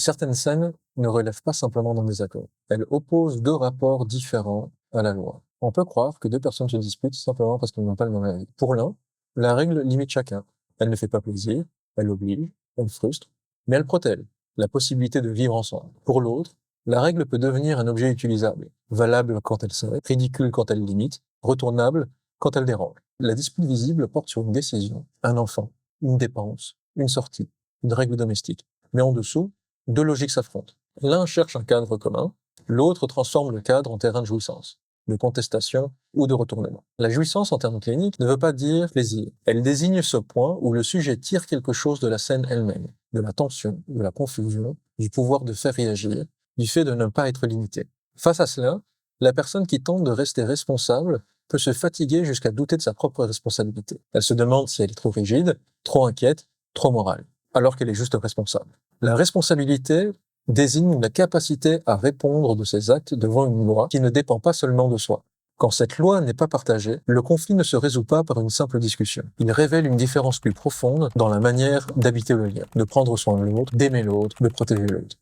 Certaines scènes ne relèvent pas simplement d'un désaccord. Elles opposent deux rapports différents à la loi. On peut croire que deux personnes se disputent simplement parce qu'elles n'ont pas le même avis. Pour l'un, la règle limite chacun. Elle ne fait pas plaisir, elle oblige, elle frustre, mais elle protège la possibilité de vivre ensemble. Pour l'autre, la règle peut devenir un objet utilisable, valable quand elle sert, ridicule quand elle limite, retournable quand elle dérange. La dispute visible porte sur une décision, un enfant, une dépense, une sortie, une règle domestique. Mais en dessous, deux logiques s'affrontent. L'un cherche un cadre commun, l'autre transforme le cadre en terrain de jouissance, de contestation ou de retournement. La jouissance en termes cliniques ne veut pas dire plaisir. Elle désigne ce point où le sujet tire quelque chose de la scène elle-même, de la tension, de la confusion, du pouvoir de faire réagir, du fait de ne pas être limité. Face à cela, la personne qui tente de rester responsable peut se fatiguer jusqu'à douter de sa propre responsabilité. Elle se demande si elle est trop rigide, trop inquiète, trop morale, alors qu'elle est juste responsable. La responsabilité désigne la capacité à répondre de ses actes devant une loi qui ne dépend pas seulement de soi. Quand cette loi n'est pas partagée, le conflit ne se résout pas par une simple discussion. Il révèle une différence plus profonde dans la manière d'habiter le lien, de prendre soin de l'autre, d'aimer l'autre, de protéger l'autre.